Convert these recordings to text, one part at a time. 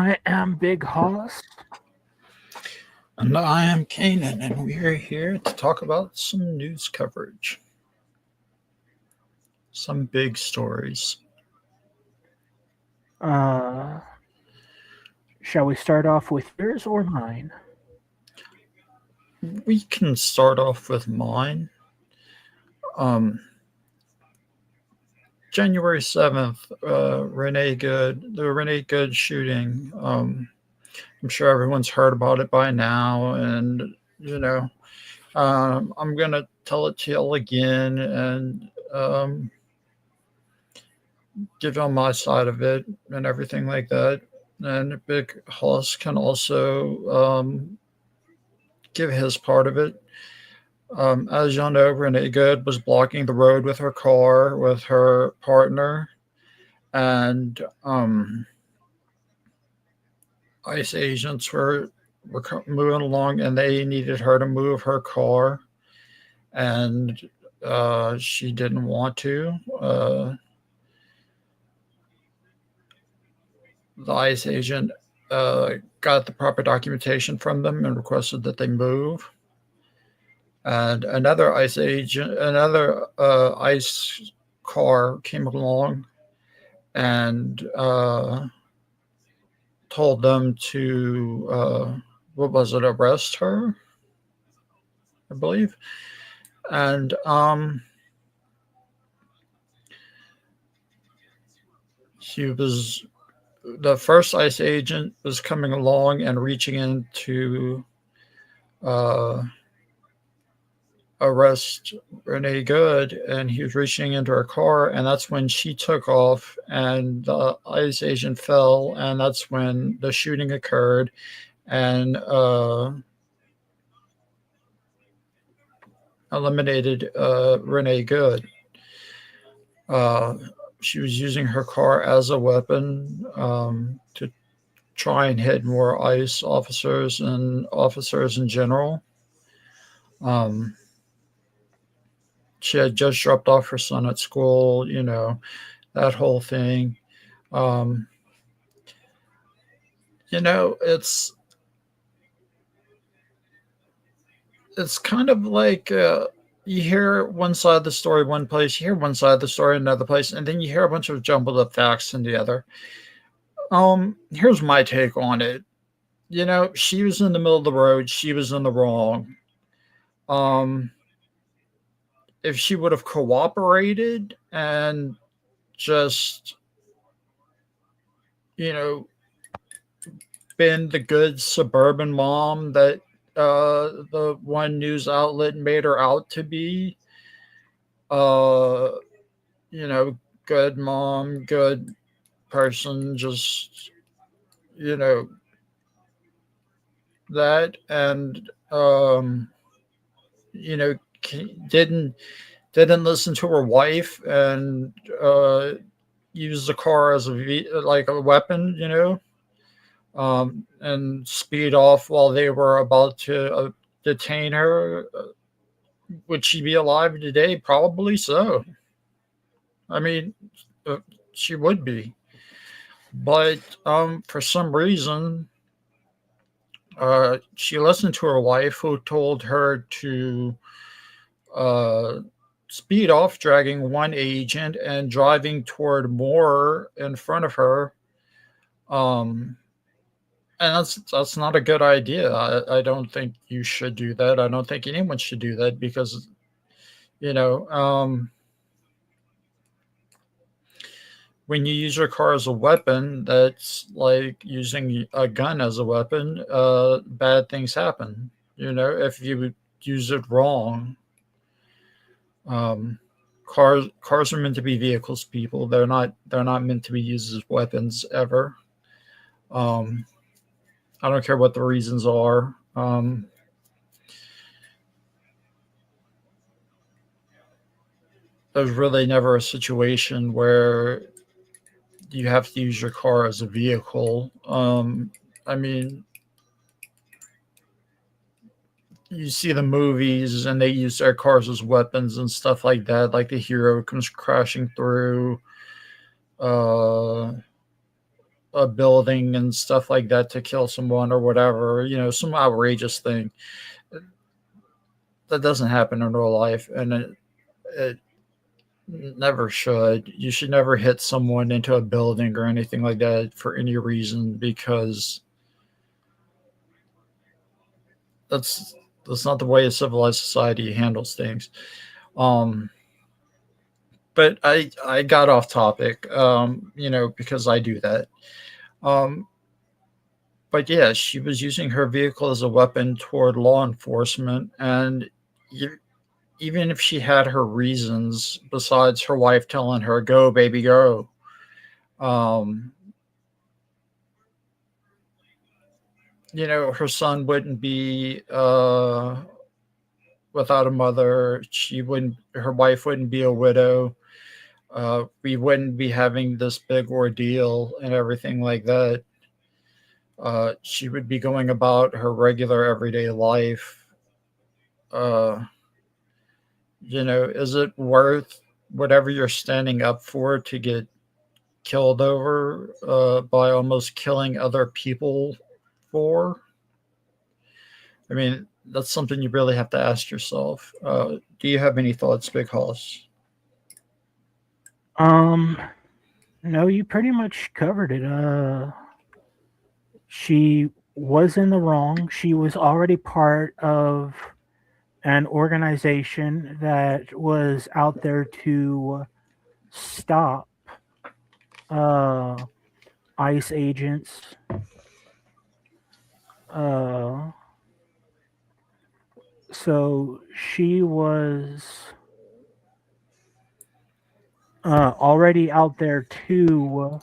I am Big Hoss. And I am Kanan, and we are here to talk about some news coverage. Some big stories. Uh, shall we start off with yours or mine? We can start off with mine. Um, January 7th, the Renee Good shooting. I'm sure everyone's heard about it by now, and you know, I'm gonna tell it to you again and give on my side of it and everything like that. And Big Hoss can also give his part of it. As y'all know, Renee Good was blocking the road with her car with her partner, and ICE agents were moving along, and they needed her to move her car, and she didn't want to. The ICE agent got the proper documentation from them and requested that they move. And another ICE car came along and told them to what was it, arrest her, I believe. And he was the first ICE agent was coming along and reaching in to uh, arrest Renee Good, and he was reaching into her car, and that's when she took off, and the ICE agent fell, and that's when the shooting occurred, and eliminated Renee Good. Uh, she was using her car as a weapon to try and hit more ICE officers and officers in general. Um, she had just dropped off her son at school, that whole thing. Um, it's kind of like you hear one side of the story one place, you hear one side of the story another place, and then you hear a bunch of jumbled up facts in the other. Here's my take on it. She was in the middle of the road. She was in the wrong. Um, if she would have cooperated and just, you know, been the good suburban mom that the one news outlet made her out to be, uh, you know, good mom, good person, just, you know, that, and, you know, didn't didn't listen to her wife and use the car as like a weapon, and speed off while they were about to detain her. Would she be alive today? Probably so. I mean, uh, she would be. But for some reason, she listened to her wife, who told her to uh, speed off, dragging one agent and driving toward more in front of her. Um, and that's not a good idea. I don't think you should do that. I don't think anyone should do that because you know um, when you use your car as a weapon, that's like using a gun as a weapon. Bad things happen. If you use it wrong. Um, cars are meant to be vehicles, people. They're not meant to be used as weapons ever. Um, I don't care what the reasons are. There's really never a situation where you have to use your car as a vehicle. I mean, you see the movies and they use their cars as weapons and stuff like that. Like the hero comes crashing through. Uh, a building and stuff like that to kill someone or whatever, some outrageous thing. That doesn't happen in real life, and it never should. You should never hit someone into a building or anything like that for any reason, because that's that's not the way a civilized society handles things. Um, but I got off topic, because I do that. Um, but yeah, she was using her vehicle as a weapon toward law enforcement, and even if she had her reasons besides her wife telling her "Go, baby, go," um, her son wouldn't be without a mother. Her wife wouldn't be a widow. We wouldn't be having this big ordeal and everything like that. She would be going about her regular everyday life. Uh, is it worth whatever you're standing up for to get killed over by almost killing other people for? I mean, that's something you really have to ask yourself. Do you have any thoughts, Big Hoss? Um, no, you pretty much covered it. She was in the wrong. She was already part of an organization that was out there to stop uh, ICE agents. Uh, so she was already out there to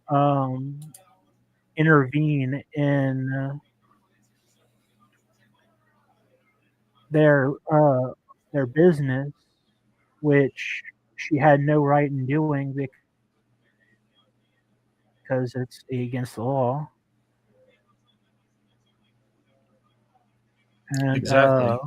um, intervene in their uh, their business, which she had no right in doing because it's against the law. And Exactly.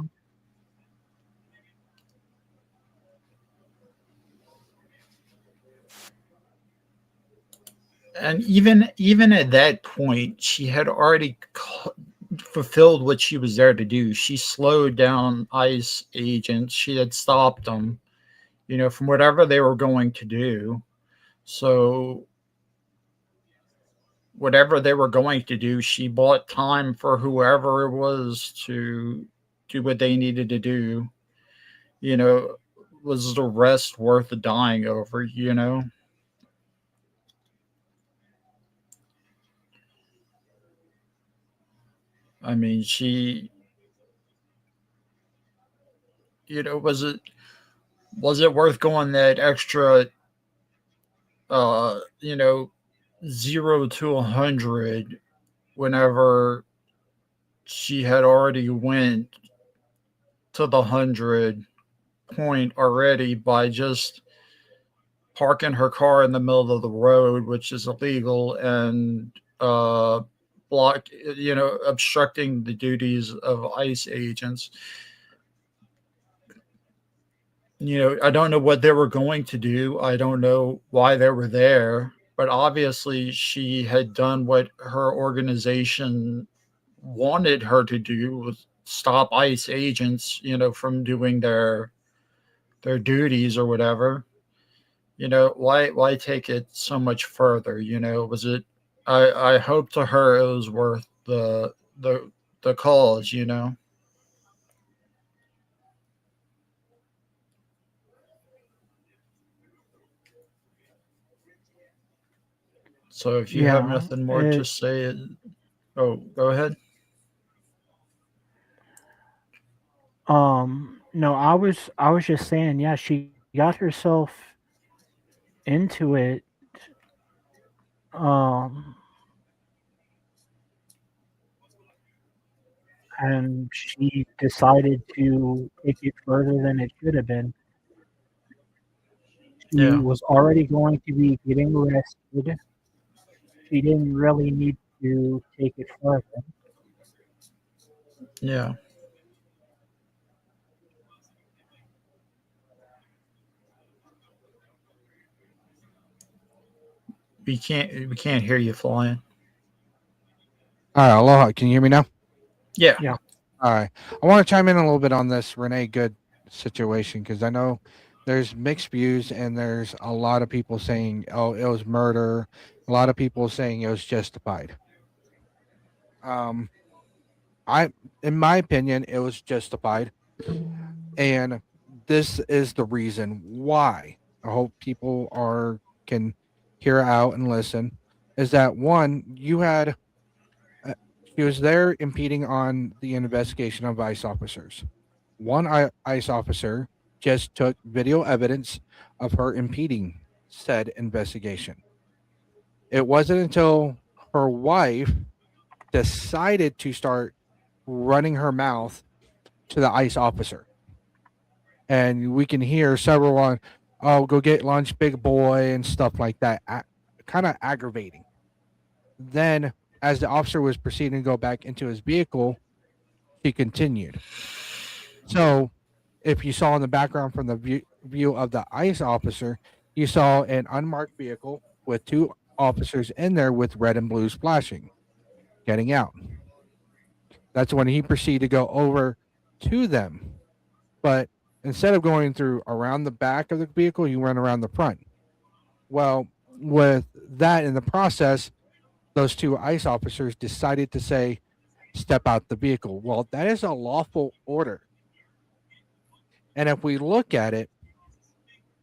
And even at that point, she had already fulfilled what she was there to do. She slowed down ICE agents. She had stopped them, from whatever they were going to do. So whatever they were going to do, she bought time for whoever it was to do what they needed to do. You know, was the rest worth dying over? I mean, was it worth going that extra, uh, you know, 0 to 100 whenever she had already went to the 100 point already by just parking her car in the middle of the road, which is illegal, and obstructing the duties of ICE agents. I don't know what they were going to do. I don't know why they were there, but obviously she had done what her organization wanted her to do, was stop ICE agents, from doing their duties or whatever. Why take it so much further? Was it? I hope to her it was worth the cause. So if you have yeah, nothing more to say, oh, go ahead. no, I was just saying, yeah, she got herself into it. Um, and she decided to take it further than it should have been. She Yeah, was already going to be getting arrested. She didn't really need to take it further. yeah. We can't hear you flying. All right, aloha. Can you hear me now? Yeah. Yeah. All right. I want to chime in a little bit on this Renee Good situation because I know there's mixed views and there's a lot of people saying, "Oh, it was murder." A lot of people saying it was justified. Um, I, in my opinion, it was justified, and this is the reason why. I hope people are can hear out and listen. Is that one? You had she was there impeding on the investigation of ICE officers. One ICE officer just took video evidence of her impeding said investigation. It wasn't until her wife decided to start running her mouth to the ICE officer. And we can hear several on, oh, go get lunch, big boy, and stuff like that, kind of aggravating. Then, as the officer was proceeding to go back into his vehicle, he continued. So, if you saw in the background from the view of the ICE officer, you saw an unmarked vehicle with two officers in there with red and blues flashing, getting out. That's when he proceeded to go over to them. But instead of going through around the back of the vehicle, he went around the front. Well, with that in the process, those two ICE officers decided to say, step out the vehicle. Well, that is a lawful order. And if we look at it,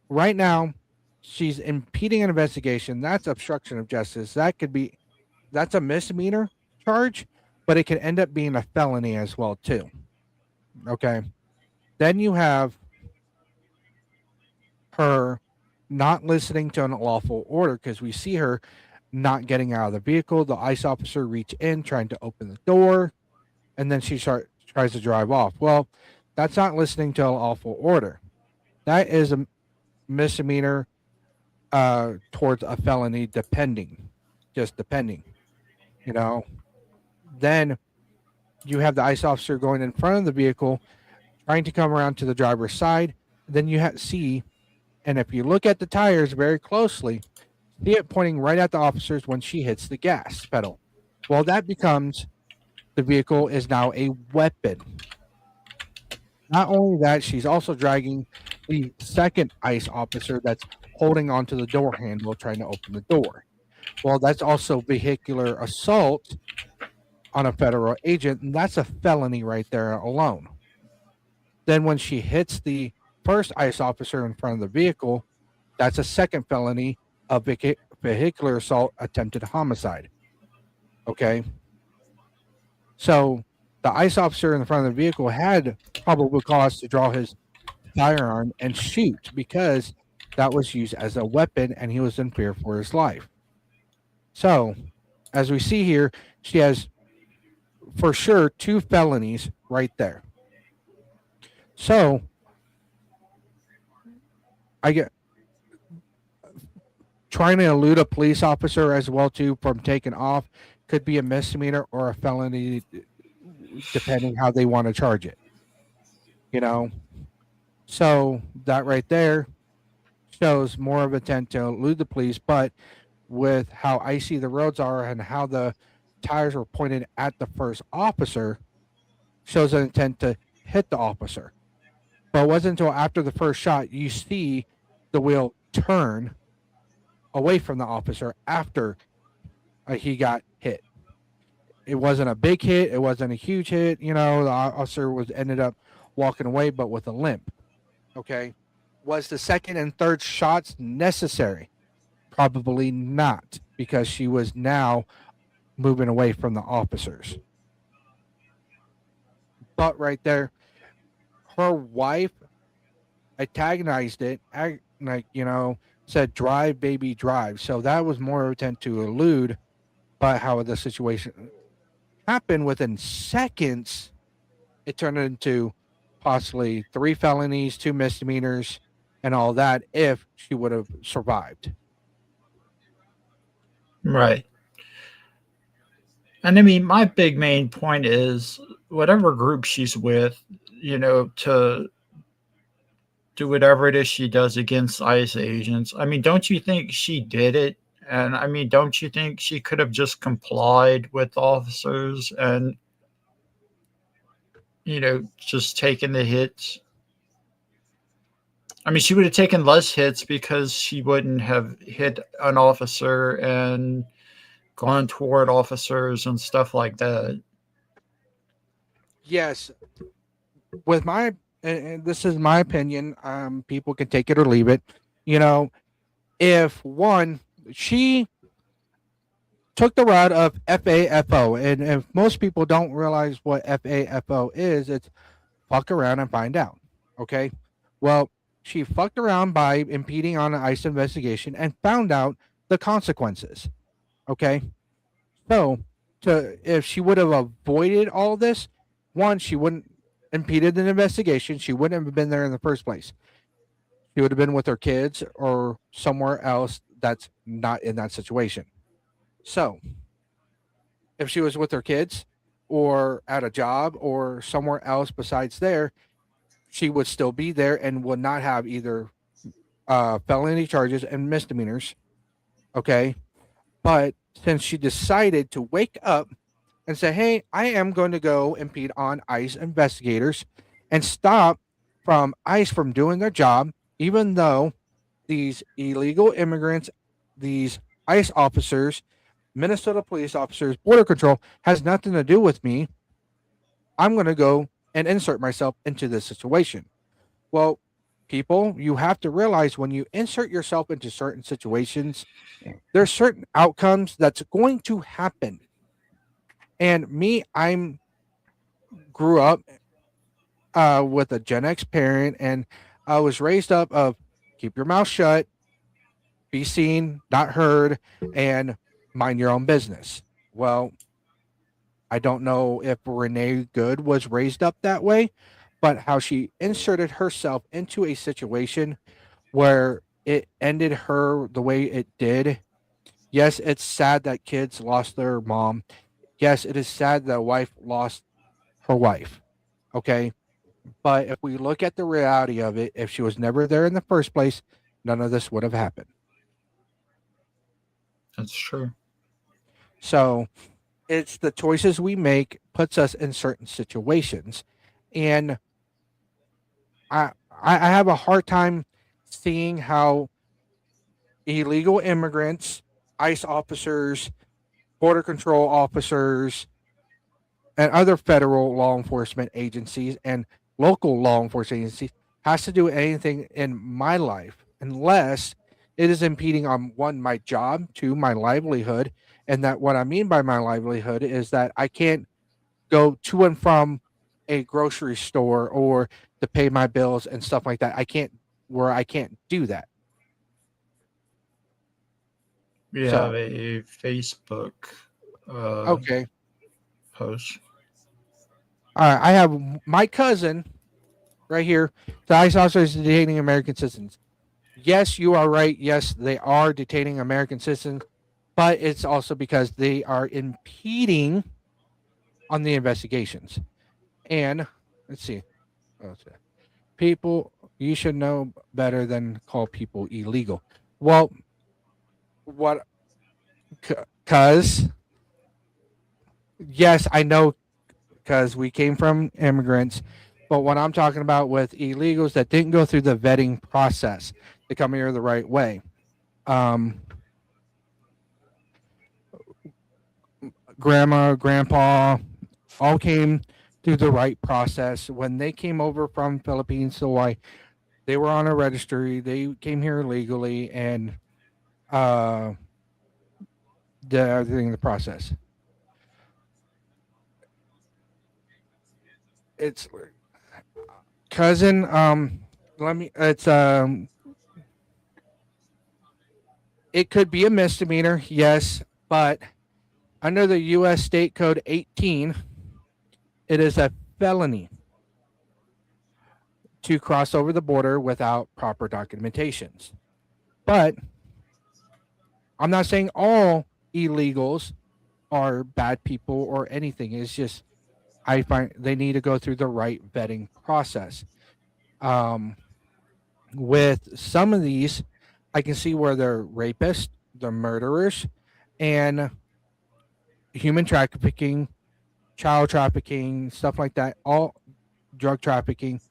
right now, she's impeding an investigation. That's obstruction of justice. That's a misdemeanor charge, but it can end up being a felony as well, too. Okay. Then you have her not listening to an lawful order because we see her not getting out of the vehicle. The ICE officer reach in, trying to open the door, and then she tries to drive off. Well, that's not listening to a lawful order. That is a misdemeanor towards a felony, depending. You know. Then you have the ICE officer going in front of the vehicle, trying to come around to the driver's side. Then you see, and if you look at the tires very closely, see it pointing right at the officers when she hits the gas pedal. Well, that becomes the vehicle is now a weapon. Not only that, she's also dragging the second ICE officer that's holding onto the door handle, trying to open the door. Well, that's also vehicular assault on a federal agent, and that's a felony right there alone. Then when she hits the first ICE officer in front of the vehicle, that's a second felony of vehicular assault, attempted homicide. Okay. So the ICE officer in the front of the vehicle had probable cause to draw his firearm and shoot because that was used as a weapon and he was in fear for his life. So, as we see here, she has for sure two felonies right there. So, I get trying to elude a police officer as well too from taking off could be a misdemeanor or a felony depending how they want to charge it. So that right there shows more of intent to elude the police, but with how icy the roads are and how the tires were pointed at the first officer shows an intent to hit the officer. But it wasn't until after the first shot you see the wheel turn away from the officer after he got hit. It wasn't a big hit. It wasn't a huge hit. The officer ended up walking away, but with a limp. Okay. Was the second and third shots necessary? Probably not, because she was now moving away from the officers. But right there, her wife antagonized it, said, drive, baby, drive. So that was more intent to elude, but how the situation happened within seconds, it turned into possibly 3 felonies, 2 misdemeanors, and all that if she would have survived. Right. And I mean, my big main point is whatever group she's with, to do whatever it is she does against ICE agents. I mean, don't you think she did it And I mean, don't you think she could have just complied with officers and, just taken the hits? I mean, she would have taken less hits because she wouldn't have hit an officer and gone toward officers and stuff like that. Yes, with my and this is my opinion. People can take it or leave it. You know, if one she took the route of FAFO, and if most people don't realize what FAFO is, it's fuck around and find out. Okay, well, she fucked around by impeding on an ICE investigation and found out the consequences. Okay, so to if she would have avoided all this, one, she wouldn't impeded an investigation. She wouldn't have been there in the first place. She would have been with her kids or somewhere else that's not in that situation. So if she was with her kids or at a job or somewhere else besides there, she would still be there and would not have either felony charges and misdemeanors. Okay. But since she decided to wake up and say, hey, I am going to go impede on ICE investigators and stop from ICE from doing their job, even though these illegal immigrants, these ICE officers, Minnesota police officers, border control has nothing to do with me. I'm going to go and insert myself into this situation. Well, people, you have to realize when you insert yourself into certain situations, there's certain outcomes that's going to happen. And me, I'm grew up with a Gen X parent, and I was raised up of keep your mouth shut, be seen, not heard, and mind your own business. Well, I don't know if Renee Good was raised up that way, but how she inserted herself into a situation where it ended her the way it did. Yes, it's sad that kids lost their mom. Yes, it is sad that a wife lost her wife. Okay. But if we look at the reality of it, if she was never there in the first place, none of this would have happened. That's true. So it's the choices we make puts us in certain situations. And I have a hard time seeing how illegal immigrants, ICE officers, border control officers, and other federal law enforcement agencies and local law enforcement agencies has to do anything in my life unless it is impeding on one, my job, two, my livelihood. And that what I mean by my livelihood is that I can't go to and from a grocery store or to pay my bills and stuff like that. I can't do that. We So have a Facebook okay. post. All right. I have my cousin right here. The ICE officers detaining American citizens. Yes, you are right. Yes, they are detaining American citizens, but it's also because they are impeding on the investigations. And let's see. People, you should know better than call people illegal. Well, what? Because yes, I know because we came from immigrants. But what I'm talking about with illegals that didn't go through the vetting process to come here the right way. Um, Grandma, grandpa, all came through the right process. When they came over from Philippines to Hawaii, they were on a registry. They came here legally and uh, did everything in the process. It's cousin. Let me. It's It could be a misdemeanor, yes, but under the U.S. State Code 18, it is a felony to cross over the border without proper documentations. But I'm not saying all illegals are bad people or anything. It's just I find they need to go through the right vetting process. Um, with some of these, I can see where they're rapists, the murderers, and human trafficking, child trafficking, stuff like that, all drug trafficking,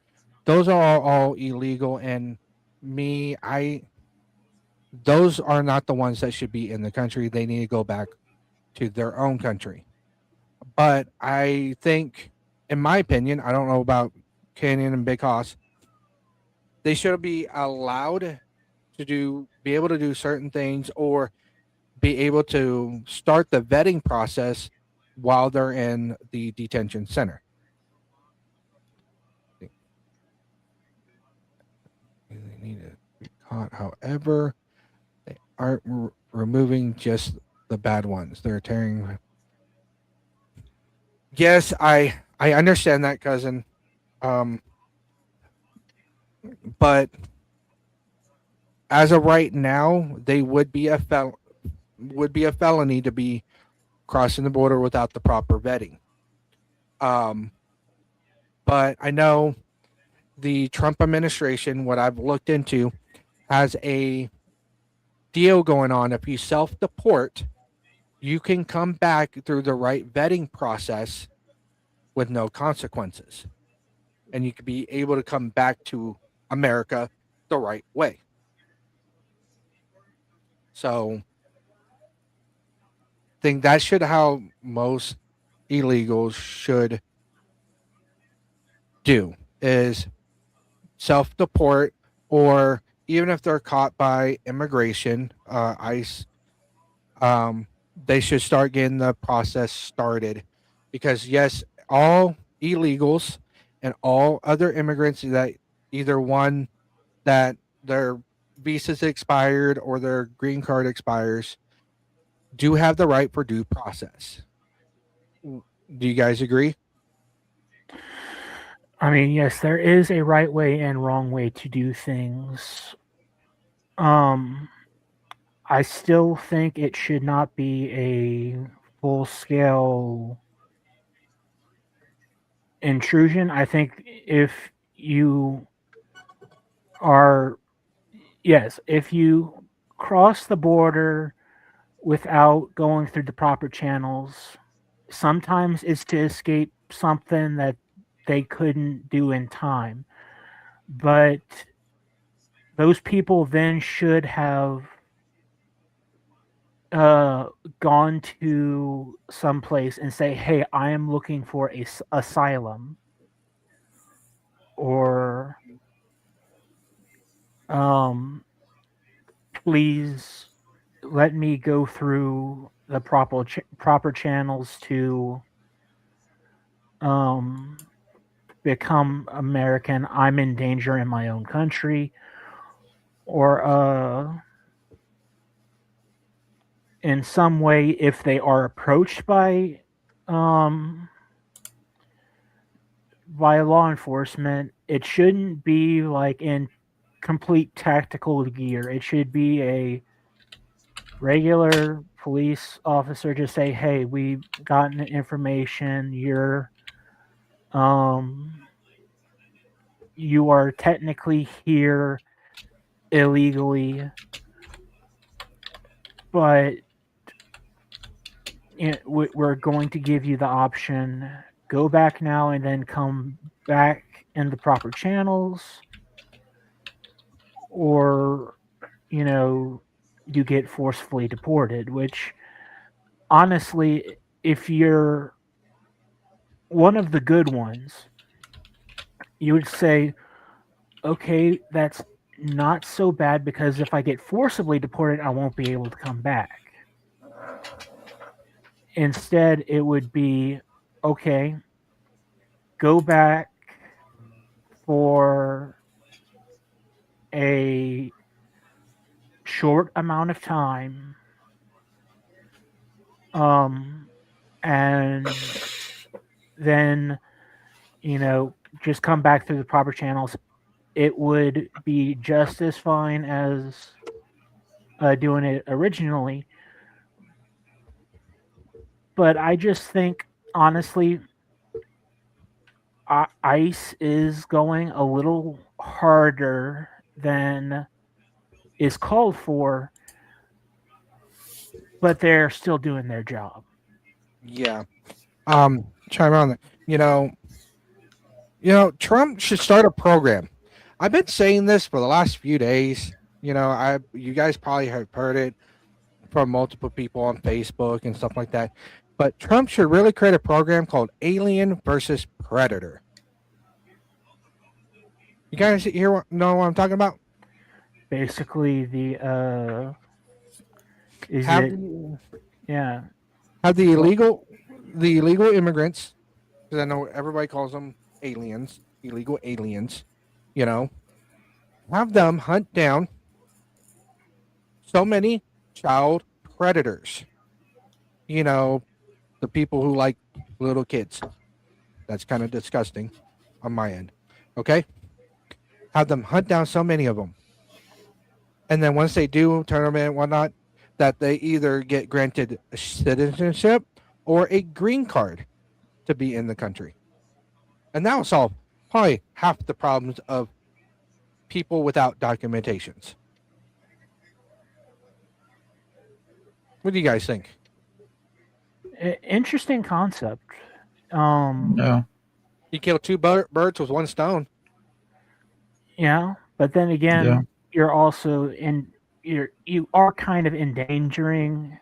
those are all illegal. And me, I those are not the ones that should be in the country. They need to go back to their own country. But I think, in my opinion, I don't know about Canyon and Big Hoss, they should be allowed to be able to do certain things, or be able to start the vetting process while they're in the detention center. They need to be caught. However, they aren't removing just the bad ones. They're tearing. Yes, I understand that, cousin. Um, but as of right now, they would be a felony to be crossing the border without the proper vetting. Um, but I know the Trump administration, what I've looked into, has a deal going on. If you self deport, you can come back through the right vetting process with no consequences. And you could be able to come back to America the right way. So I think that should how most illegals should do, is self deport, or even if they're caught by immigration, ICE, they should start getting the process started. Because yes, all illegals and all other immigrants that either one that their visas expired or their green card expires do have the right for due process. Do you guys agree? I mean, yes, there is a right way and wrong way to do things. Um, I still think it should not be a full scale intrusion. I think if you are, yes, if you cross the border without going through the proper channels, sometimes it's to escape something that they couldn't do in time. But those people then should have uh, gone to some place and say, "Hey, I am looking for asylum," or "Please let me go through the proper channels to um, become American. I'm in danger in my own country," or in some way, if they are approached um, by law enforcement, it shouldn't be like in complete tactical gear. It should be a regular police officer just say, "Hey, we've gotten information. Um, you are technically here illegally, but we're going to give you the option. Go back now and then come back in the proper channels, or you know, you get forcefully deported." Which, honestly, if you're one of the good ones, you would say, "Okay, that's not so bad because if I get forcibly deported, I won't be able to come back." Instead, it would be, "Okay, go back for a short amount of time, um, and then, just come back through the proper channels." It would be just as fine as doing it originally. But I just think, honestly, ICE is going a little harder than is called for, but they're still doing their job. Yeah. Chime on that. Trump should start a program. I've been saying this for the last few days. You guys probably have heard it from multiple people on Facebook and stuff like that. But Trump should really create a program called Alien versus Predator. You guys know what I'm talking about? Basically, is Have it yeah have well, the illegal immigrants, because I know everybody calls them aliens, illegal aliens. You know, have them hunt down so many child predators. You know, the people who like little kids. That's kind of disgusting on my end. Okay, have them hunt down so many of them, and then once they do, tournament and whatnot, that they either get granted a citizenship or a green card to be in the country, and that will solve probably half the problems of people without documentations. What do you guys think? interesting concept. Um, Yeah. You kill two birds with one stone. yeah, but then Yeah. again, you're also you are kind of endangering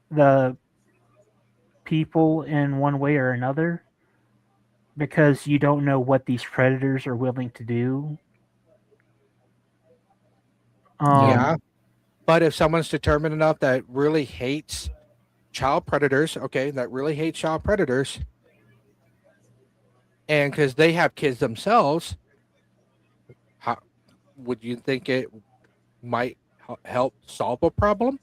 the people in one way or another because you don't know what these predators are willing to do. Yeah. Yeah, but if someone's determined enough that really hates child predators, okay, that really hates child predators, and because they have kids themselves, how would you think it might help solve a problem?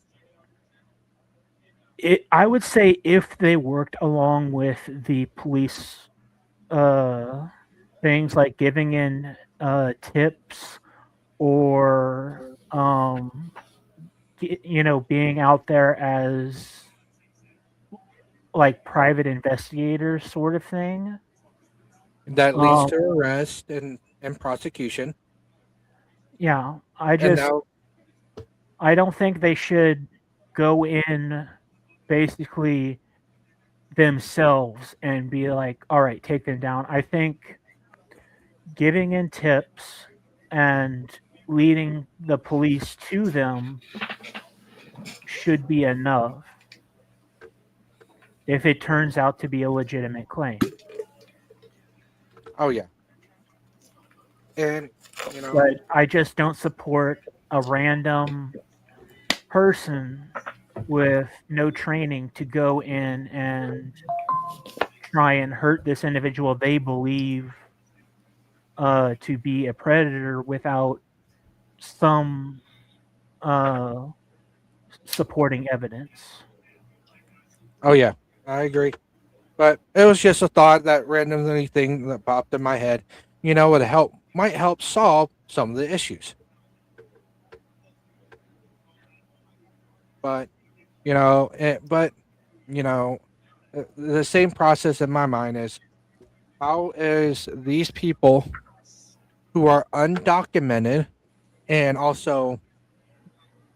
I would say if they worked along with the police uh, things like giving in tips or being out there as like private investigators sort of thing. That leads um, to arrest and prosecution. yeah, And now, I don't think they should go in basically themselves and be like, all right, take them down. I think giving in tips and leading the police to them should be enough if it turns out to be a legitimate claim. oh yeah, and you know, But I just don't support a random person with no training to go in and try and hurt this individual they believe to be a predator without some uh, supporting evidence. oh yeah, I agree. But it was just a thought, that randomly thing that popped in my head. Would help might help solve some of the issues. But but you know, the same process in my mind is, how is these people who are undocumented and also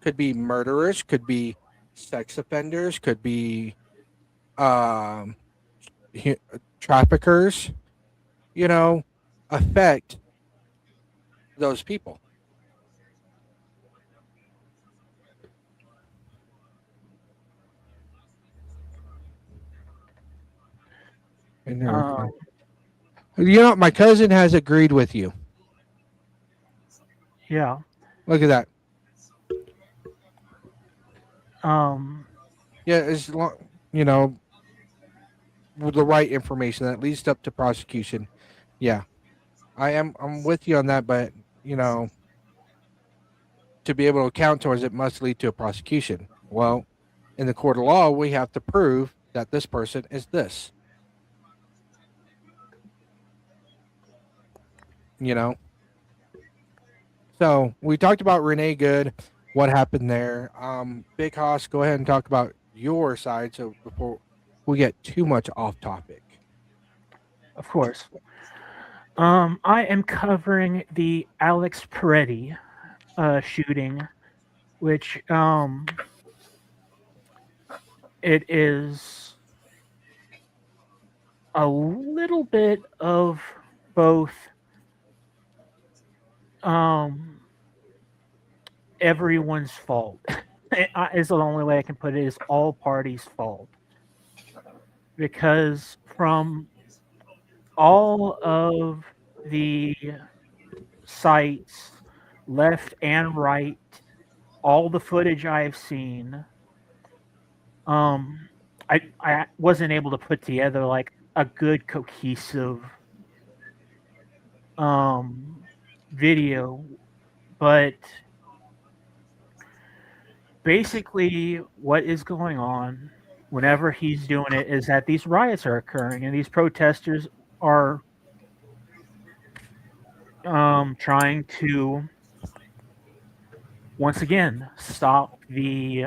could be murderers, could be sex offenders, could be um hu- traffickers, you know, affect those people? And Um, everything. My cousin has agreed with you. yeah. Look at that. Um, Yeah, as long, with the right information that leads up to prosecution. Yeah, I'm with you on that, but you know, to be able to count towards it must lead to a prosecution. Well, in the court of law, we have to prove that this person is this. You know, so we talked about Renee Good, what happened there. Big Hoss, go ahead and talk about your side, so before we get too much off topic. of course. I am covering the Alex Peretti shooting, which it is a little bit of both um, everyone's fault. Is the only way I can put it, is all parties' fault. Because from all of the sites, left and right, all the footage I've seen, um, I wasn't able to put together like a good cohesive um video, but basically what is going on whenever he's doing it is that these riots are occurring and these protesters are trying to once again stop the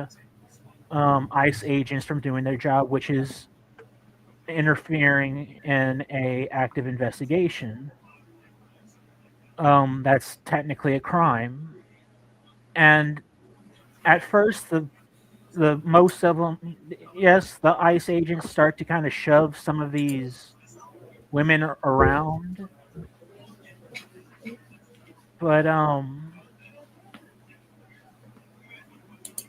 ICE agents from doing their job, which is interfering in a active investigation. That's technically a crime. And at first, the most of them, yes, the ICE agents start to kind of shove some of these women around, but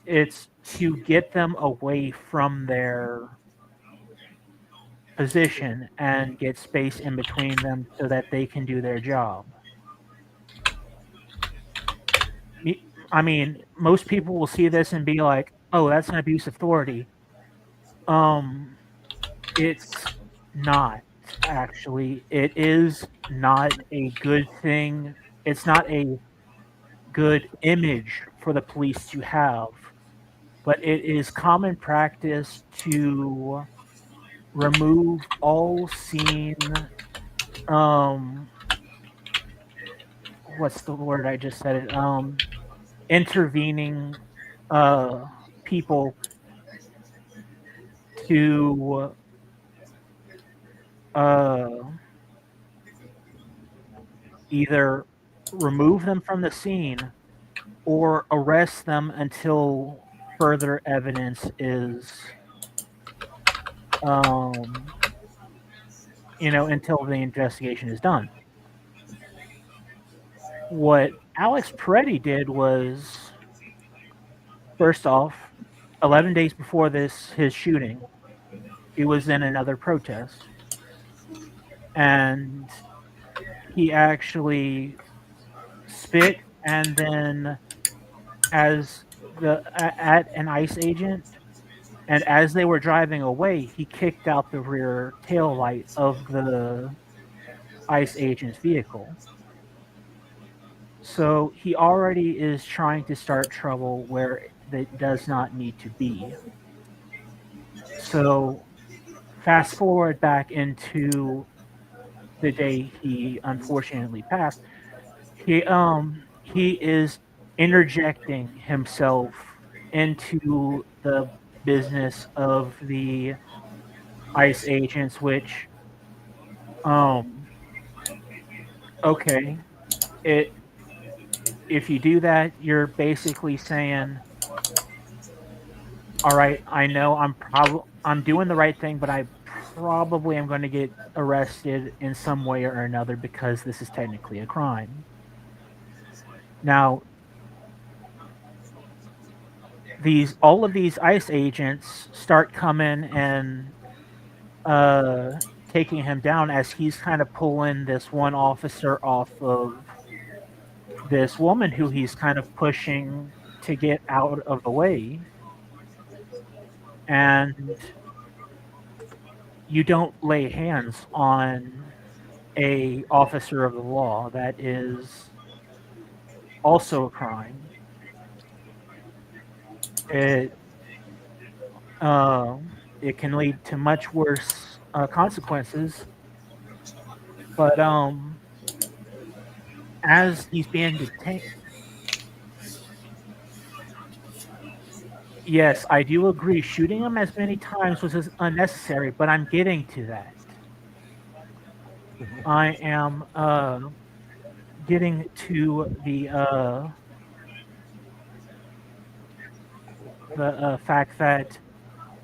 it's to get them away from their position and get space in between them so that they can do their job. I mean, most people will see this and be like, "Oh, that's an abuse of authority." Um, it's not actually. It is not a good thing. It's not a good image for the police to have, but it is common practice to remove all scene what's the word I just said it intervening uh people to uh either remove them from the scene or arrest them until further evidence is um until the investigation is done. What Alex Peretti did was, first off, 11 days before his shooting, he was in another protest, and he actually spit and then as at an ICE agent, and as they were driving away, he kicked out the rear tail light of the ICE agent's vehicle. So he already is trying to start trouble where that does not need to be. So fast forward back into the day he unfortunately passed. He is interjecting himself into the business of the ICE agents, which um okay, it if you do that, you're basically saying, all right, I know I'm doing the right thing, but I probably am going to get arrested in some way or another because this is technically a crime. Now, all of these ICE agents start coming and taking him down as he's kind of pulling this one officer off of this woman who he's kind of pushing to get out of the way. And you don't lay hands on a officer of the law. That is also a crime. It it can lead to much worse consequences. But as he's being detained, yes, I do agree. Shooting him as many times was unnecessary, but I'm getting to that. I am getting to the fact that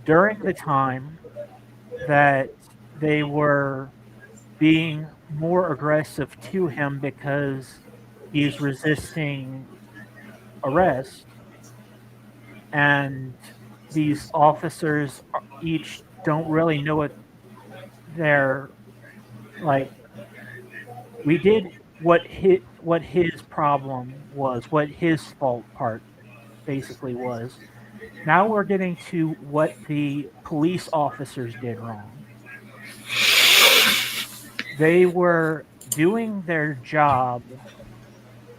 during the time that they were being more aggressive to him because he's resisting arrest, and these officers each don't really know what they're like. We did what his problem was, what his fault part basically was. Now we're getting to what the police officers did wrong. They were doing their job,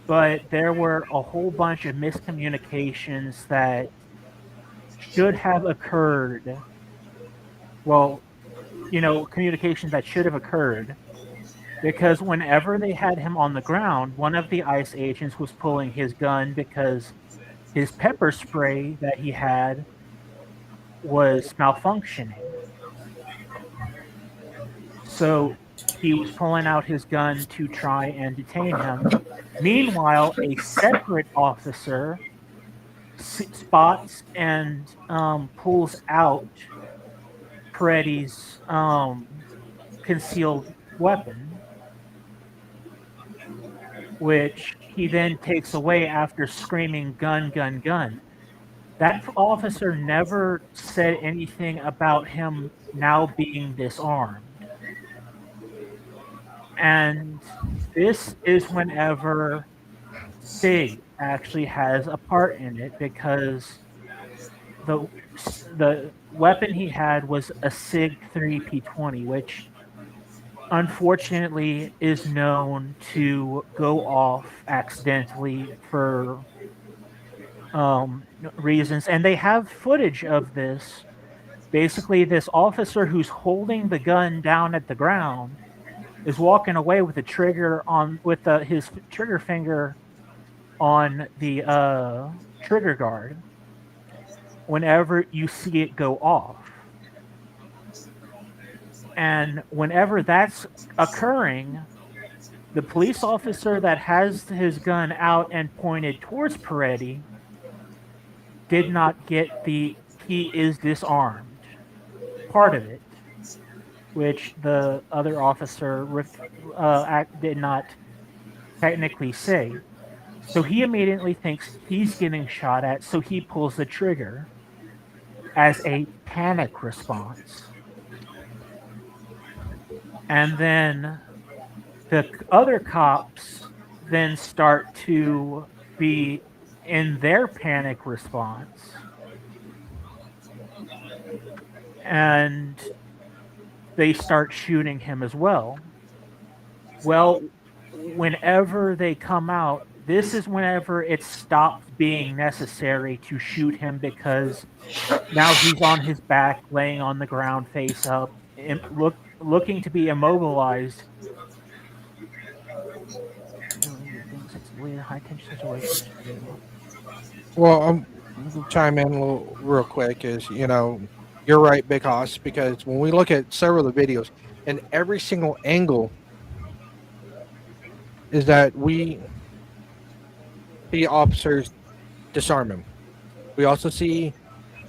but there were a whole bunch of miscommunications that should have occurred. Well, communication that should have occurred, because whenever they had him on the ground, one of the ICE agents was pulling his gun because his pepper spray that he had was malfunctioning. So he was pulling out his gun to try and detain him. Meanwhile, a separate officer spots and pulls out Peretti's concealed weapon, which he then takes away after screaming, "Gun, gun, gun." That officer never said anything about him now being disarmed. And this is whenever Sig actually has a part in it, because the the weapon he had was a Sig 3P20, which unfortunately is known to go off accidentally for reasons. And they have footage of this. Basically, this officer who's holding the gun down at the ground is walking away with the trigger on his trigger finger on the trigger guard whenever you see it go off. And whenever that's occurring, the police officer that has his gun out and pointed towards Peretti did not get the "he is disarmed" part of it, which the other officer did not technically say. So he immediately thinks he's getting shot at, so he pulls the trigger as a panic response. And then the other cops then start to be in their panic response. And they start shooting him as well. Well, whenever they come out, this is whenever it stops being necessary to shoot him, because now he's on his back, laying on the ground, face up, looking to be immobilized. High tension situations. Well, I'm chime in a little real quick. You're right, Big Hoss, because when we look at several of the videos, and every single angle is that we see officers disarm him. We also see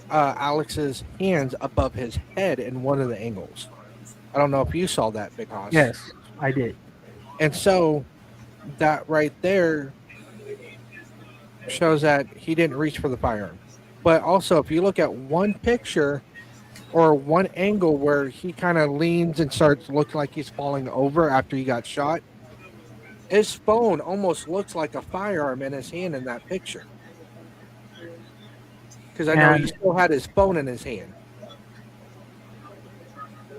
Alex's hands above his head in one of the angles. I don't know if you saw that, Big Hoss. Yes, I did. And so that right there shows that he didn't reach for the firearm. But also, if you look at one picture or one angle where he kind of leans and starts looking like he's falling over after he got shot, his phone almost looks like a firearm in his hand in that picture. Because I know he still had his phone in his hand.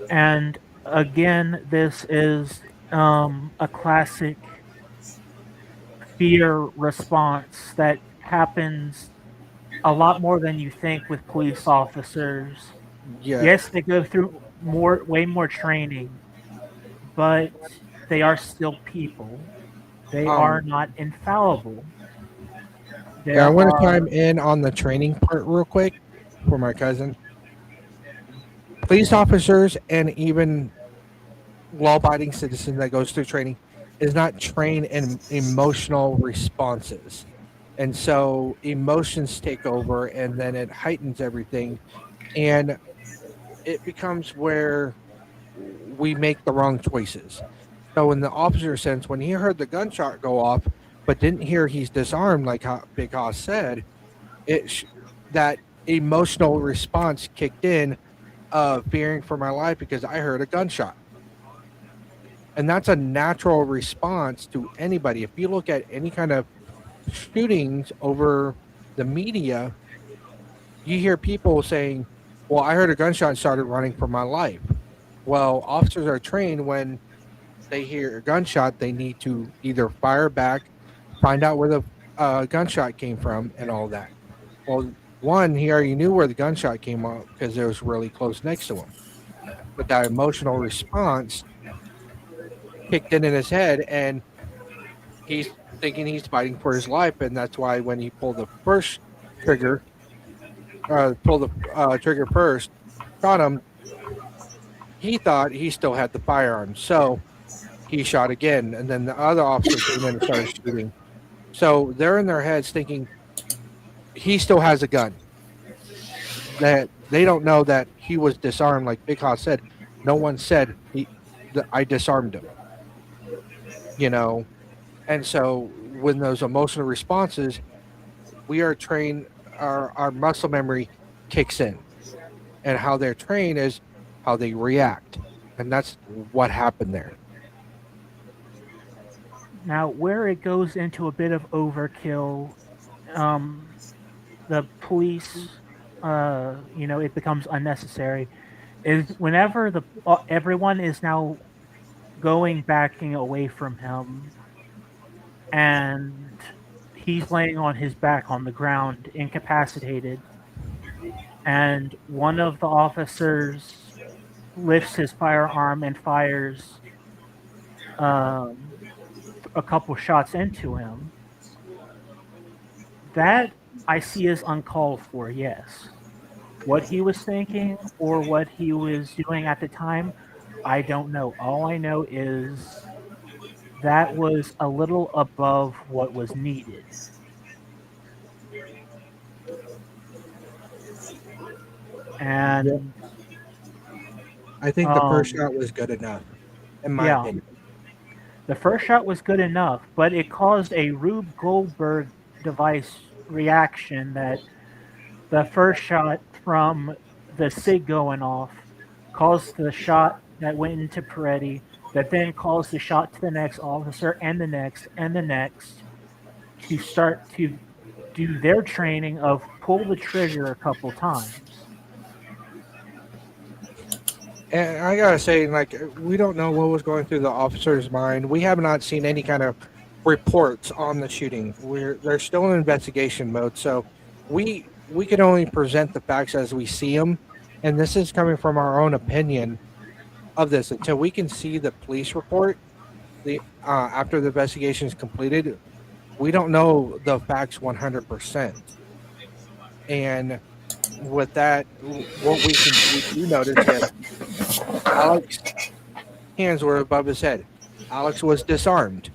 And again, this is a classic fear response that happens a lot more than you think with police officers. Yeah. Yes, they go through way more training, but they are still people. They are not infallible. I want to chime in on the training part real quick for my cousin. Police officers and even law-abiding citizen that goes through training is not trained in emotional responses. And so emotions take over, and then it heightens everything. And it becomes where we make the wrong choices. So in the opposite sense, when he heard the gunshot go off, but didn't hear he's disarmed, like how Big Hoss said, it that emotional response kicked in of fearing for my life because I heard a gunshot. And that's a natural response to anybody. If you look at any kind of shootings over the media, you hear people saying, well, I heard a gunshot and started running for my life. Well, officers are trained when they hear a gunshot, they need to either fire back, find out where the gunshot came from, and all that. Well, one, he already knew where the gunshot came up because it was really close next to him. But that emotional response kicked in his head, and he's thinking he's fighting for his life, and that's why when he pulled the first trigger, pulled the trigger first, shot him. He thought he still had the firearm, so he shot again, and then the other officer came in and started shooting. So they're in their heads thinking he still has a gun. That they don't know that he was disarmed, like Big Hoss said. No one said I disarmed him. You know, and so when those emotional responses, we are trained. Our muscle memory kicks in, and how they're trained is how they react, and that's what happened there. Now, where it goes into a bit of overkill, um, the police, it becomes unnecessary. Is whenever the everyone is now backing away from him, and he's laying on his back on the ground, incapacitated, and one of the officers lifts his firearm and fires um, a couple shots into him. That I see as uncalled for, yes. What he was thinking or what he was doing at the time, I don't know. All I know is that was a little above what was needed. Yeah, And I think the first um, shot was good enough, in my yeah, opinion. the first shot was good enough, but it caused a Rube Goldberg device reaction that the first shot from the SIG going off caused the shot that went into Peretti, that then caused the shot to the next officer and the next to start to do their training of pull the trigger a couple times. And I gotta say, like, we don't know what was going through the officer's mind. We have not seen any kind of reports on the shooting. They're still in investigation mode, so we can only present the facts as we see them. And this is coming from our own opinion of this until we can see the police report. The after the investigation is completed, we don't know the facts 100%. And with that, what we do notice is Alex hands were above his head. Alex was disarmed.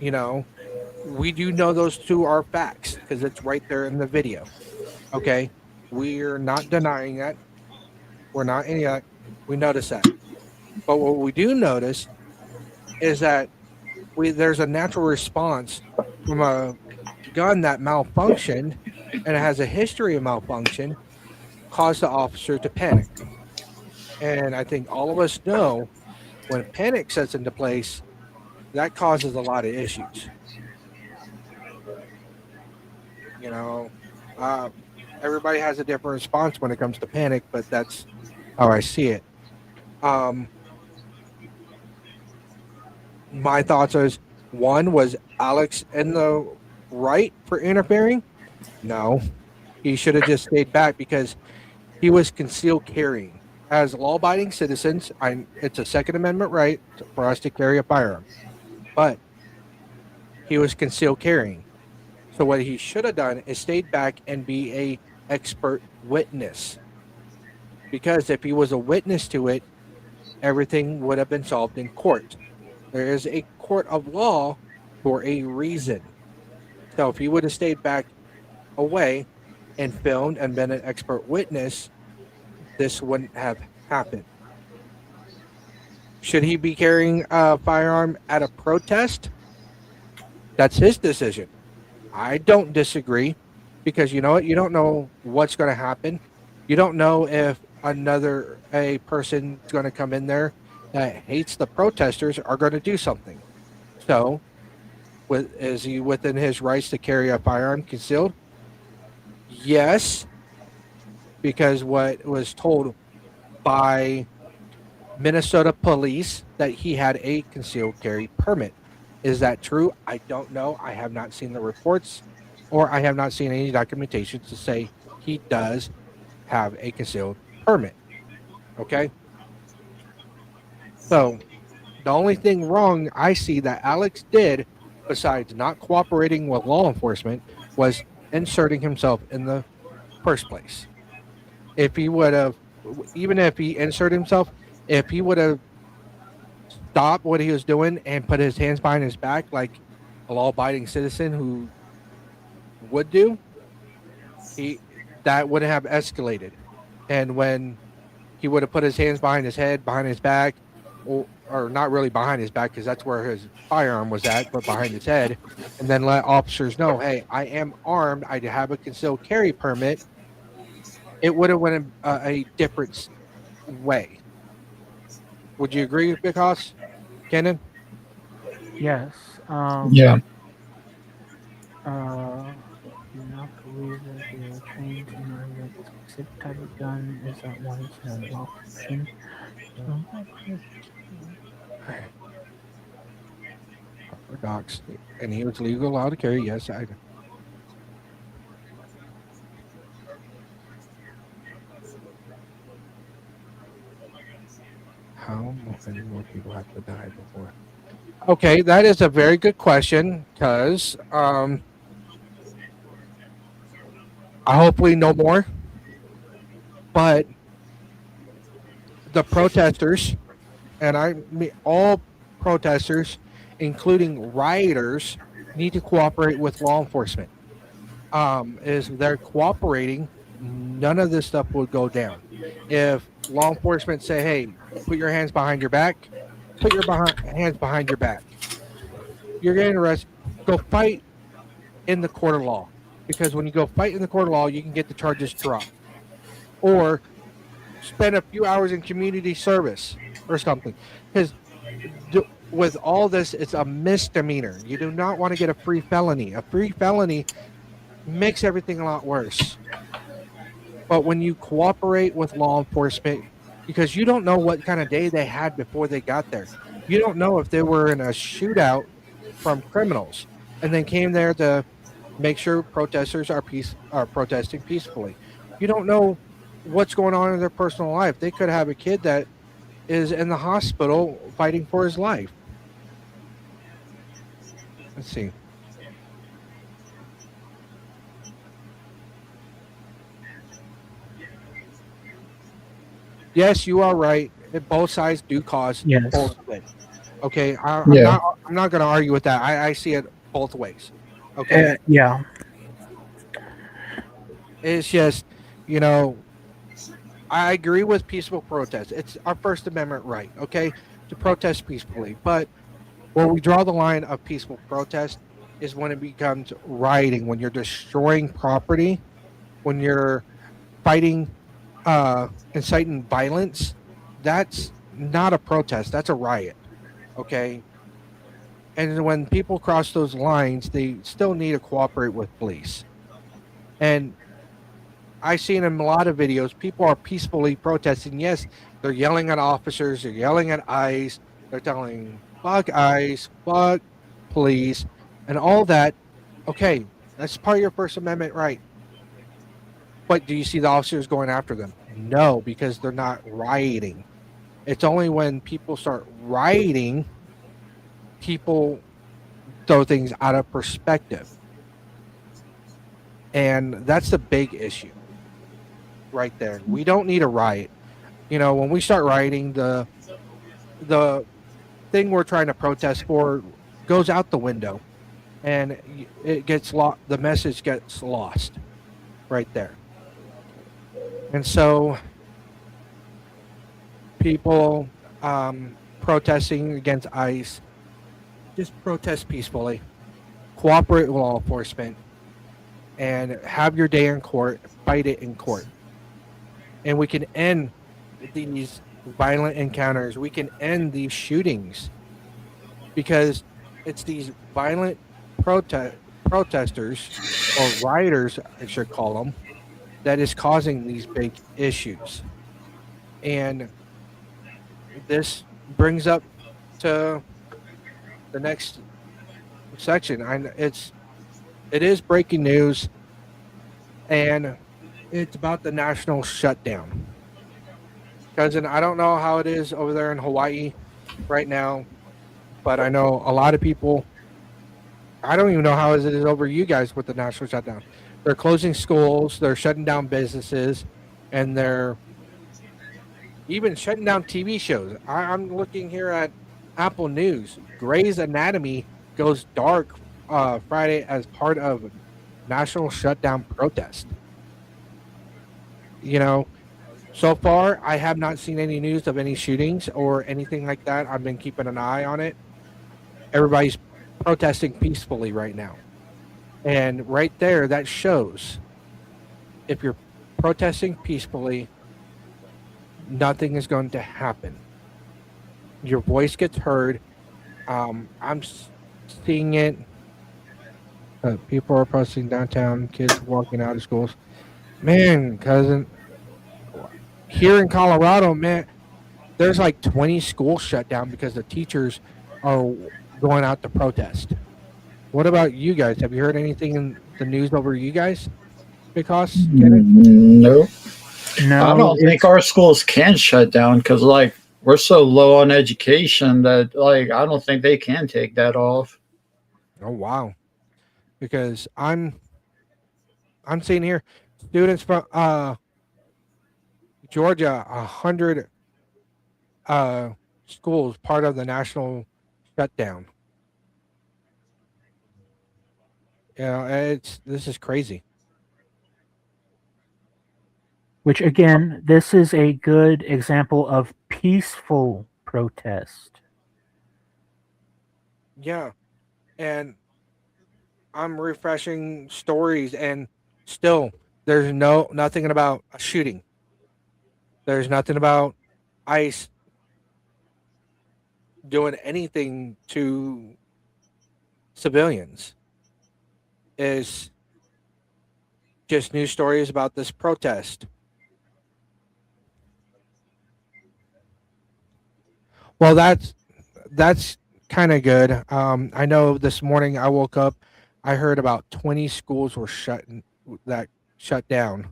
You know, we do know those two are facts because it's right there in the video. Okay. We're not denying that. We're not any of that. We notice that. But what we do notice is that there's a natural response from a gun that malfunctioned and it has a history of malfunction caused the officer to panic. And I think all of us know when panic sets into place, that causes a lot of issues. You know, uh, everybody has a different response when it comes to panic, but that's how I see it. Um, my thoughts is one was Alex in the right for interfering. No, he should have just stayed back because he was concealed carrying. As law-abiding citizens, it's a Second Amendment right for us to carry a firearm, but he was concealed carrying. So what he should have done is stayed back and be a expert witness. Because if he was a witness to it, everything would have been solved in court. There is a court of law for a reason. So if he would have stayed back away and filmed and been an expert witness, this wouldn't have happened. Should he be carrying a firearm at a protest? That's his decision. I don't disagree because you know what? You don't know what's going to happen. You don't know if a person is going to come in there that hates the protesters are going to do something. So, is he within his rights to carry a firearm concealed? Yes, because what was told by Minnesota police that he had a concealed carry permit. Is that true? I don't know. I have not seen the reports or I have not seen any documentation to say he does have a concealed permit. Okay. So the only thing wrong I see that Alex did, besides not cooperating with law enforcement, was inserting himself in the first place. If he would have, even if he inserted himself, if he would have stopped what he was doing and put his hands behind his back like a law-abiding citizen who would do, he that wouldn't have escalated. And when he would have put his hands behind his head, behind his back, or not really behind his back because that's where his firearm was at, but behind his head, and then let officers know, hey, I am armed. I have a concealed carry permit. It would have went a different way. Would you agree, because Kenan? Yes. Yeah. Do not believe that they are trained to know that the specific type of gun is that one is a law function. Orthodox, and he was legal allowed to carry. Yes, I. How many more people have to die before? Okay, that is a very good question because hopefully no more. But the protesters, and I mean all protesters, including rioters, need to cooperate with law enforcement. Is they're cooperating, none of this stuff would go down. If law enforcement say, "Hey, put your hands behind your back," put your hands behind your back. You're getting arrested. Go fight in the court of law, because when you go fight in the court of law, you can get the charges dropped, or spend a few hours in community service or something. Because with all this, it's a misdemeanor. You do not want to get a free felony. A free felony makes everything a lot worse. But when you cooperate with law enforcement, because you don't know what kind of day they had before they got there. You don't know if they were in a shootout from criminals and then came there to make sure protesters are protesting peacefully. You don't know what's going on in their personal life. They could have a kid that is in the hospital fighting for his life. Let's see. Yes, you are right. Both sides do cause Yes. bullshit. Okay, Yeah. I'm not going to argue with that. I see it both ways. Okay, Yeah. it's just, you know, I agree with peaceful protest. It's our First Amendment right, okay, to protest peacefully. But where we draw the line of peaceful protest is when it becomes rioting, when you're destroying property, when you're fighting, inciting violence. That's not a protest. That's a riot. Okay. And when people cross those lines, they still need to cooperate with police. And I've seen in a lot of videos, people are peacefully protesting. Yes, they're yelling at officers, they're yelling at ICE, they're telling fuck ICE, fuck police, and all that. Okay, that's part of your First Amendment right. But do you see the officers going after them? No, because they're not rioting. It's only when people start rioting, people throw things out of perspective. And that's the big issue right there. We don't need a riot. You know, when we start rioting, the thing we're trying to protest for goes out the window, and it gets lost. The message gets lost right there. And so people protesting against ICE, just protest peacefully, cooperate with law enforcement, and have your day in court, fight it in court. And we can end these violent encounters. We can end these shootings because it's these violent protesters or rioters, I should call them, that is causing these big issues. And this brings up to the next section. It is breaking news, and it's about the national shutdown. Cousin, I don't know how it is over there in Hawaii right now, but I know a lot of people. I don't even know how it is over you guys with the national shutdown. They're closing schools, they're shutting down businesses, and they're even shutting down TV shows. I'm looking here at Apple News. Grey's Anatomy goes dark Friday as part of national shutdown protest. You know, so far I have not seen any news of any shootings or anything like that. I've been keeping an eye on it. Everybody's protesting peacefully right now. And right there, that shows if you're protesting peacefully, nothing is going to happen. Your voice gets heard. I'm seeing it. People are protesting downtown, kids walking out of schools. Man, cousin, here in Colorado, man, there's like 20 schools shut down because the teachers are going out to protest. What about you guys? Have you heard anything in the news over you guys? Because Kenneth? No, I No, don't think our schools can shut down because like we're so low on education that like I don't think they can take that off. Oh wow! Because I'm seeing here students from Georgia, 100 uh schools part of the national shutdown. You know, it's this is crazy. which again, this is a good example of peaceful protest. Yeah, and I'm refreshing stories, and still there's nothing about a shooting. There's nothing about ICE doing anything to civilians. Is just news stories about this protest. Well, that's kind of good. I know this morning I woke up, I heard about 20 schools were that shut down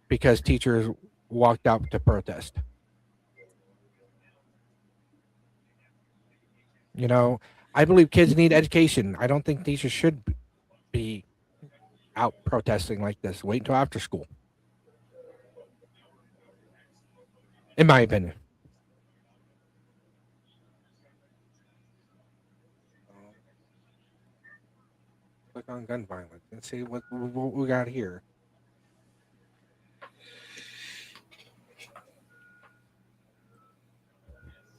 because teachers walked out to protest. You know, I believe kids need education. I don't think teachers should be out protesting like this. Wait until after school, in my opinion. Click on gun violence and see what we got here.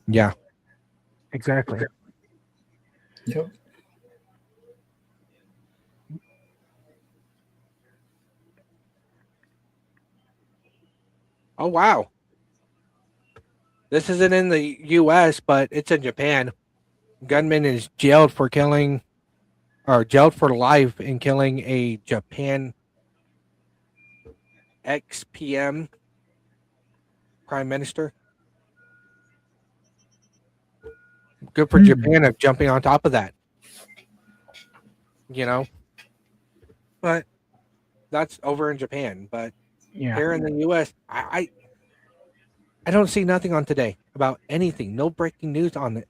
Yeah. Exactly. Yep. Oh wow. This isn't in the U.S., but it's in Japan. Gunman is jailed for killing or jailed for life in killing a Japan ex-PM prime minister. Good for Hmm. Japan of jumping on top of that, you know. But that's over in Japan. But Yeah. here in the U.S., I don't see nothing on today about anything. No breaking news on it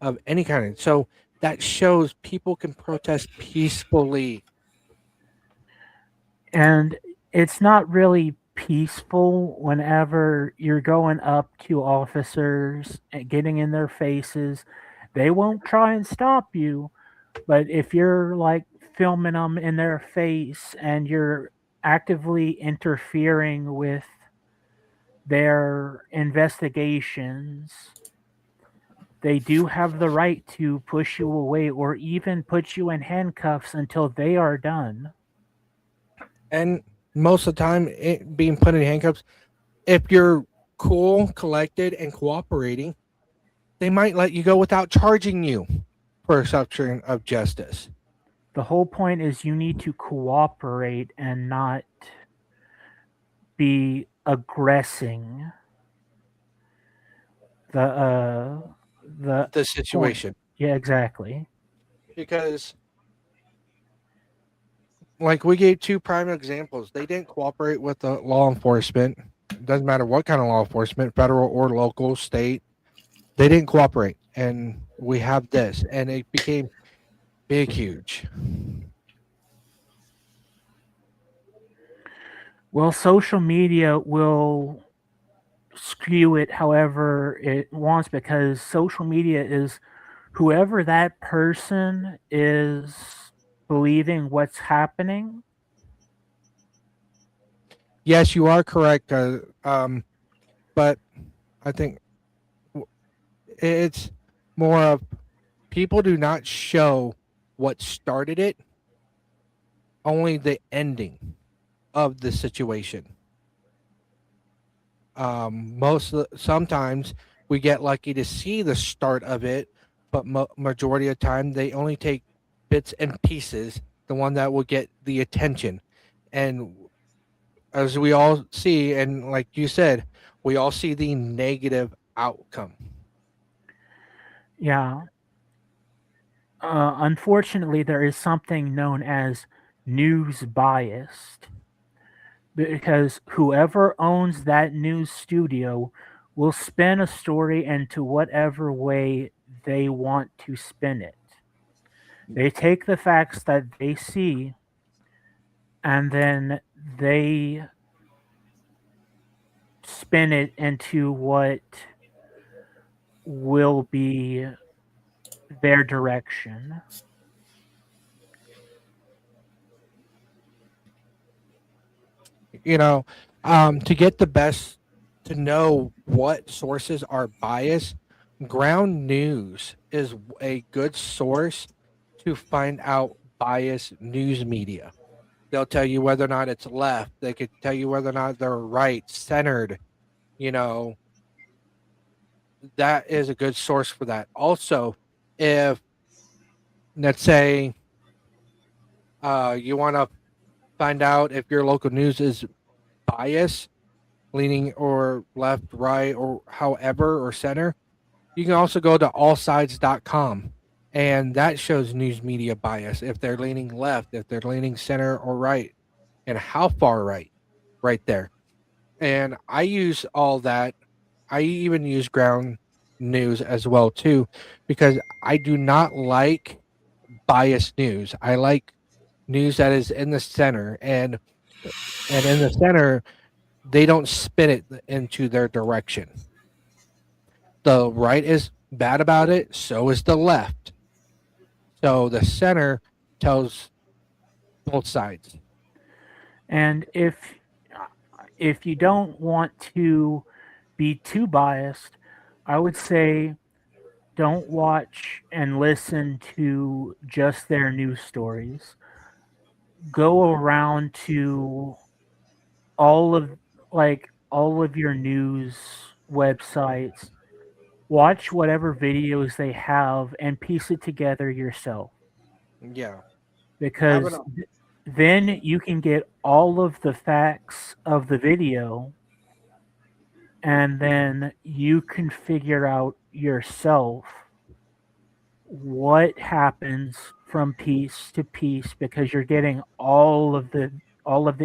of any kind. So that shows people can protest peacefully. And it's not really peaceful whenever you're going up to officers and getting in their faces. They won't try and stop you, but if you're like filming them in their face and you're actively interfering with their investigations, they do have the right to push you away or even put you in handcuffs until they are done. And most of the time, being put in handcuffs, if you're cool, collected, and cooperating, they might let you go without charging you for obstruction of justice. The whole point is you need to cooperate and not be aggressing the The point. situation, Yeah, exactly. because like we gave two prime examples, they didn't cooperate with the law enforcement. It doesn't matter what kind of law enforcement, federal or local, state. They didn't cooperate, and we have this, and it became big, huge. Well, social media will skew it however it wants because social media is whoever that person is believing what's happening. Yes, you are correct. But I think it's more of people do not show what started it, only the ending of the situation. Sometimes we get lucky to see the start of it, but majority of the time they only take bits and pieces, the one that will get the attention. And as we all see, and like you said, we all see the negative outcome. Yeah. Unfortunately, there is something known as news biased because whoever owns that news studio will spin a story into whatever way they want to spin it. They take the facts that they see and then they spin it into what will be their direction. You know, to get the best, to know what sources are biased, ground news is a good source to find out biased news media. They'll tell you whether or not it's left. They could tell you whether or not they're right, centered. You know, that is a good source for that. Also, if let's say you want to find out if your local news is biased, leaning or left, right, or however, or center, you can also go to allsides.com, and that shows news media bias, if they're leaning left, if they're leaning center or right, and how far right there. And I use all that. I even use ground news as well too, because I do not like biased news. I like news that is in the center, and in the center they don't spin it into their direction. The right is bad about it, so is the left. So the center tells both sides. And if you don't want to be too biased, I would say don't watch and listen to just their news stories. Go around to all of all of your news websites. Watch whatever videos they have and piece it together yourself Yeah. Having because a then you can get all of the facts of the video and then you can figure out yourself what happens from piece to piece because you're getting all of the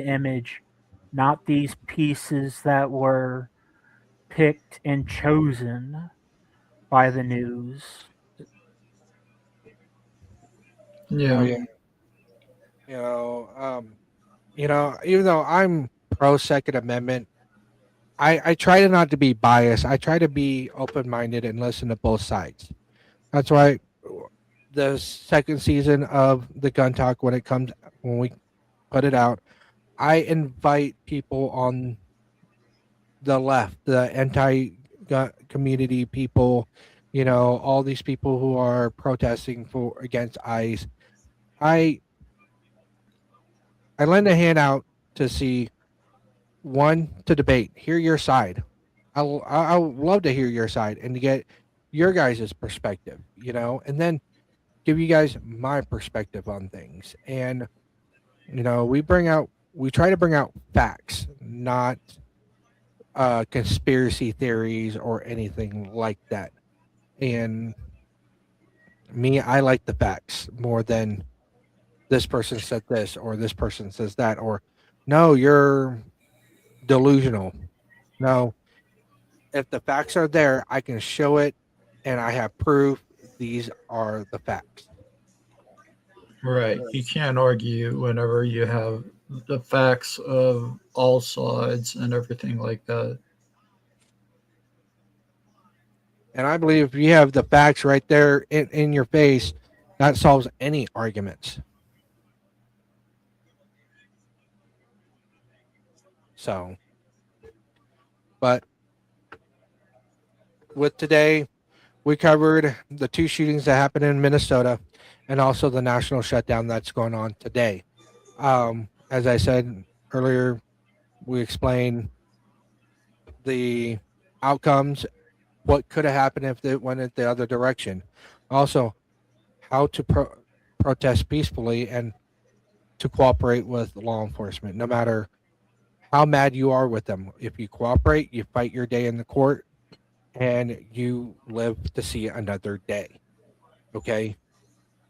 image, not these pieces that were picked and chosen by the news. oh Yeah. yeah, you even though I'm pro Second Amendment, I try to not to be biased. I try to be open minded and listen to both sides. That's why the second season of the Gun Talk, when we put it out, I invite people on the left, the anti community people, all these people who are protesting for against ICE. I I lend a hand out to see one to debate, hear your side. I would love to hear your side and to get your guys' perspective, and then give you guys my perspective on things. And we try to bring out facts, not conspiracy theories or anything like that. And me, I like the facts more than this person said this or this person says that, or no, you're delusional. No, if the facts are there, I can show it and I have proof these are the facts. Right. You can't argue whenever you have the facts of all sides and everything like that. And I believe if you have the facts right there in your face, that solves any arguments. So, but with today, we covered the two shootings that happened in Minnesota and also the national shutdown that's going on today. As I said earlier, we explained the outcomes, what could have happened if it went in the other direction. Also, how to protest peacefully and to cooperate with law enforcement, no matter how mad you are with them. If you cooperate, you fight your day in the court and you live to see another day. Okay?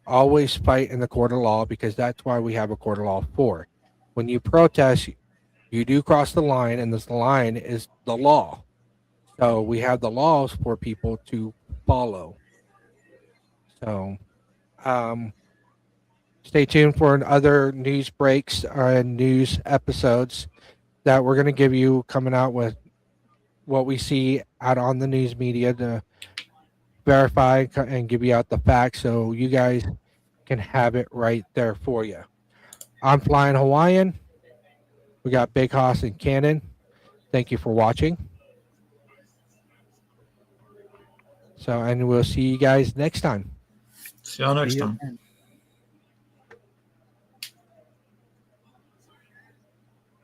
Always fight in the court of law because that's why we have a court of law for. When you protest, you do cross the line, and this line is the law. So we have the laws for people to follow. So um, stay tuned for other news breaks and news episodes that we're going to give you coming out with what we see out on the news media to verify and give you out the facts so you guys can have it right there for you. I'm Flying Hawaiian. We got Big Hoss and Cannon. Thank you for watching. So, and we'll see you guys next time. See y'all next See you time. then.